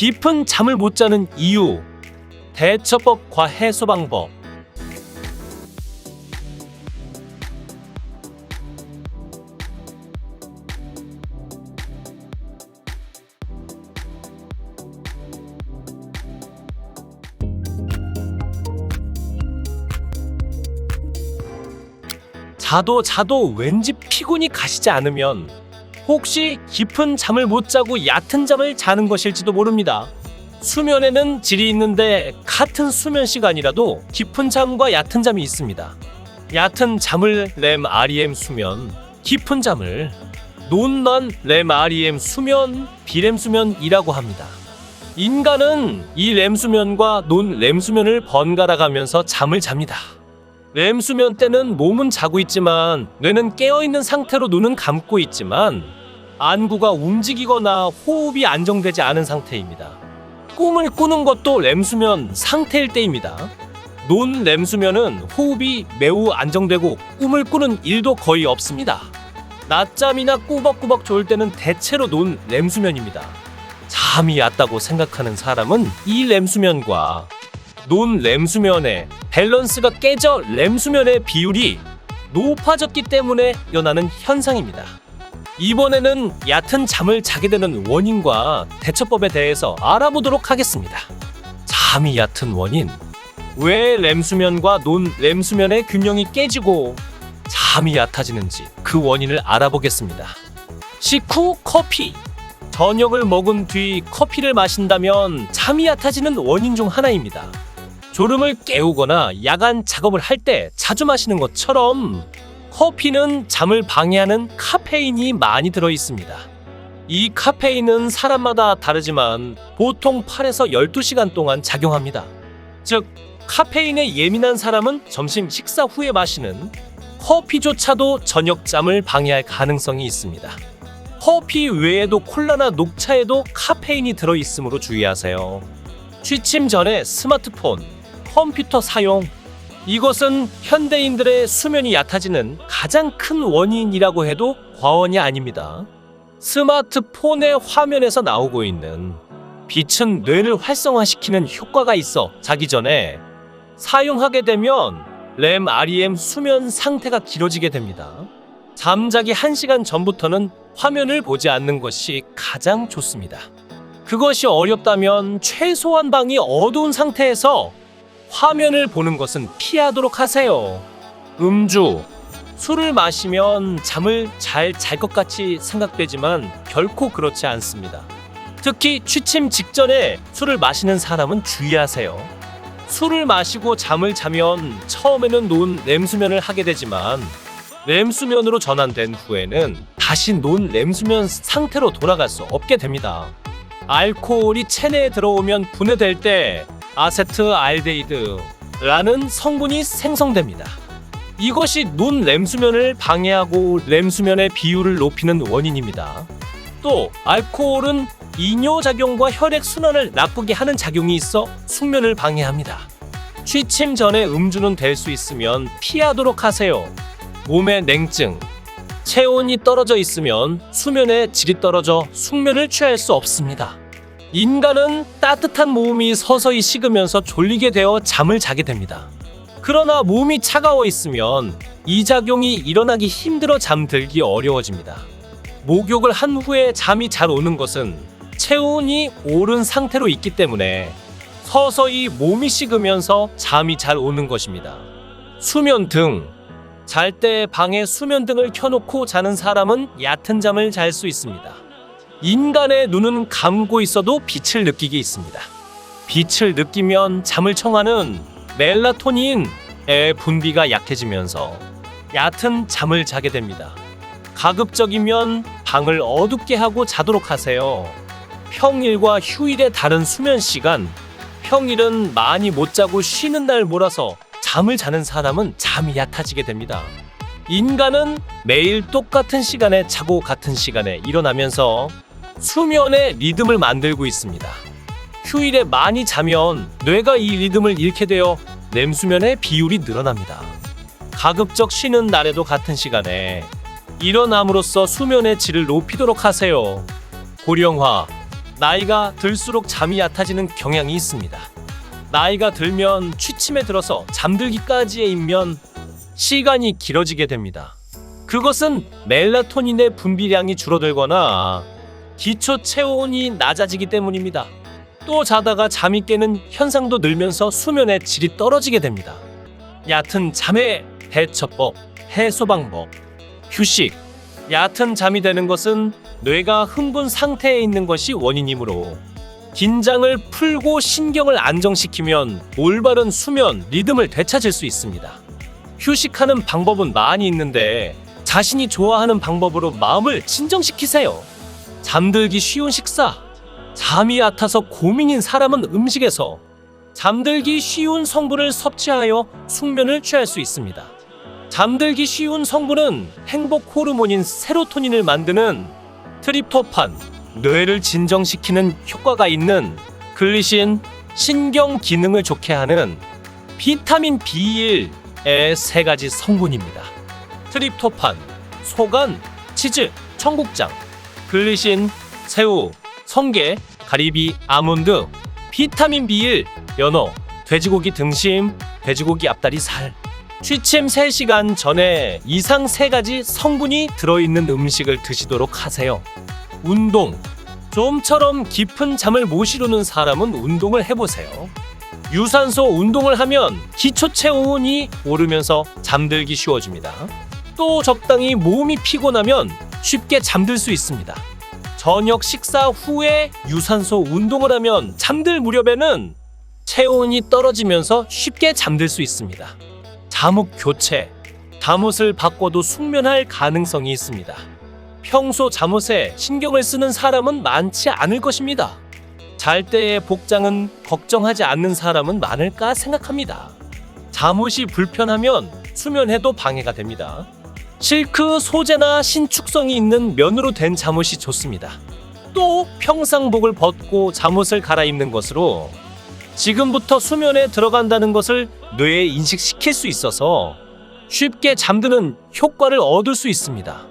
깊은 잠을 못 자는 이유, 대처법과 해소 방법. 자도 왠지 피곤이 가시지 않으면 혹시 깊은 잠을 못 자고 얕은 잠을 자는 것일지도 모릅니다. 수면에는 질이 있는데 같은 수면 시간이라도 깊은 잠과 얕은 잠이 있습니다. 얕은 잠을 REM 수면, 깊은 잠을 non-REM 수면, 비렘 수면이라고 합니다. 인간은 이 렘 수면과 non-REM 수면을 번갈아 가면서 잠을 잡니다. 렘 수면 때는 몸은 자고 있지만 뇌는 깨어있는 상태로 눈은 감고 있지만 안구가 움직이거나 호흡이 안정되지 않은 상태입니다. 꿈을 꾸는 것도 렘 수면 상태일 때입니다. 논-렘 수면은 호흡이 매우 안정되고 꿈을 꾸는 일도 거의 없습니다. 낮잠이나 꾸벅꾸벅 졸 때는 대체로 논-렘 수면입니다. 잠이 얕다고 생각하는 사람은 이 렘 수면과 논-렘 수면의 밸런스가 깨져 렘 수면의 비율이 높아졌기 때문에 일어나는 현상입니다. 이번에는 얕은 잠을 자게 되는 원인과 대처법에 대해서 알아보도록 하겠습니다. 잠이 얕은 원인, 왜 렘 수면과 논-렘 수면의 균형이 깨지고 잠이 얕아지는지 그 원인을 알아보겠습니다. 식후 커피. 저녁을 먹은 뒤 커피를 마신다면 잠이 얕아지는 원인 중 하나입니다. 졸음을 깨우거나 야간 작업을 할 때 자주 마시는 것처럼 커피는 잠을 방해하는 카페인이 많이 들어 있습니다. 이 카페인은 사람마다 다르지만 보통 8에서 12시간 동안 작용합니다. 즉, 카페인에 예민한 사람은 점심 식사 후에 마시는 커피조차도 저녁잠을 방해할 가능성이 있습니다. 커피 외에도 콜라나 녹차에도 카페인이 들어 있으므로 주의하세요. 취침 전에 스마트폰, 컴퓨터 사용. 이것은 현대인들의 수면이 얕아지는 가장 큰 원인이라고 해도 과언이 아닙니다. 스마트폰의 화면에서 나오고 있는 빛은 뇌를 활성화시키는 효과가 있어 자기 전에 사용하게 되면 REM 수면 상태가 길어지게 됩니다. 잠자기 1시간 전부터는 화면을 보지 않는 것이 가장 좋습니다. 그것이 어렵다면 최소한 방이 어두운 상태에서 화면을 보는 것은 피하도록 하세요. 음주, 술을 마시면 잠을 잘 잘 것 같이 생각되지만 결코 그렇지 않습니다. 특히 취침 직전에 술을 마시는 사람은 주의하세요. 술을 마시고 잠을 자면 처음에는 논-렘 수면을 하게 되지만 렘 수면으로 전환된 후에는 다시 논-렘 수면 상태로 돌아갈 수 없게 됩니다. 알코올이 체내에 들어오면 분해될 때 아세트알데히드라는 성분이 생성됩니다. 이것이 논-렘 수면을 방해하고 렘 수면의 비율을 높이는 원인입니다. 또 알코올은 이뇨작용과 혈액순환을 나쁘게 하는 작용이 있어 숙면을 방해합니다. 취침 전에 음주는 될 수 있으면 피하도록 하세요. 몸의 냉증, 체온이 떨어져 있으면 수면의 질이 떨어져 숙면을 취할 수 없습니다. 인간은 따뜻한 몸이 서서히 식으면서 졸리게 되어 잠을 자게 됩니다. 그러나 몸이 차가워 있으면 이 작용이 일어나기 힘들어 잠들기 어려워집니다. 목욕을 한 후에 잠이 잘 오는 것은 체온이 오른 상태로 있기 때문에 서서히 몸이 식으면서 잠이 잘 오는 것입니다. 수면등. 잘 때 방에 수면등을 켜놓고 자는 사람은 얕은 잠을 잘 수 있습니다. 인간의 눈은 감고 있어도 빛을 느끼게 있습니다. 빛을 느끼면 잠을 청하는 멜라토닌의 분비가 약해지면서 얕은 잠을 자게 됩니다. 가급적이면 방을 어둡게 하고 자도록 하세요. 평일과 휴일의 다른 수면 시간. 평일은 많이 못 자고 쉬는 날 몰아서 잠을 자는 사람은 잠이 얕아지게 됩니다. 인간은 매일 똑같은 시간에 자고 같은 시간에 일어나면서 수면의 리듬을 만들고 있습니다. 휴일에 많이 자면 뇌가 이 리듬을 잃게 되어 렘 수면의 비율이 늘어납니다. 가급적 쉬는 날에도 같은 시간에 일어남으로써 수면의 질을 높이도록 하세요. 고령화. 나이가 들수록 잠이 얕아지는 경향이 있습니다. 나이가 들면 취침에 들어서 잠들기까지의 입면 시간이 길어지게 됩니다. 그것은 멜라토닌의 분비량이 줄어들거나 기초 체온이 낮아지기 때문입니다. 또 자다가 잠이 깨는 현상도 늘면서 수면의 질이 떨어지게 됩니다. 얕은 잠의 대처법, 해소 방법, 휴식. 얕은 잠이 되는 것은 뇌가 흥분 상태에 있는 것이 원인이므로 긴장을 풀고 신경을 안정시키면 올바른 수면 리듬을 되찾을 수 있습니다. 휴식하는 방법은 많이 있는데 자신이 좋아하는 방법으로 마음을 진정시키세요. 잠들기 쉬운 식사. 잠이 얕아서 고민인 사람은 음식에서 잠들기 쉬운 성분을 섭취하여 숙면을 취할 수 있습니다. 잠들기 쉬운 성분은 행복 호르몬인 세로토닌을 만드는 트립토판, 뇌를 진정시키는 효과가 있는 글리신, 신경 기능을 좋게 하는 비타민 B1의 세 가지 성분입니다. 트립토판, 소간, 치즈, 청국장, 글리신, 새우, 성게, 가리비, 아몬드, 비타민 B1, 연어, 돼지고기 등심, 돼지고기 앞다리 살. 취침 3시간 전에 이상 3가지 성분이 들어있는 음식을 드시도록 하세요. 운동. 좀처럼 깊은 잠을 못 이루는 사람은 운동을 해보세요. 유산소 운동을 하면 기초 체온이 오르면서 잠들기 쉬워집니다. 또 적당히 몸이 피곤하면 쉽게 잠들 수 있습니다. 저녁 식사 후에 유산소 운동을 하면 잠들 무렵에는 체온이 떨어지면서 쉽게 잠들 수 있습니다. 잠옷 교체. 잠옷을 바꿔도 숙면할 가능성이 있습니다. 평소 잠옷에 신경을 쓰는 사람은 많지 않을 것입니다. 잘 때의 복장은 걱정하지 않는 사람은 많을까 생각합니다. 잠옷이 불편하면 수면에도 방해가 됩니다. 실크 소재나 신축성이 있는 면으로 된 잠옷이 좋습니다. 또 평상복을 벗고 잠옷을 갈아입는 것으로 지금부터 수면에 들어간다는 것을 뇌에 인식시킬 수 있어서 쉽게 잠드는 효과를 얻을 수 있습니다.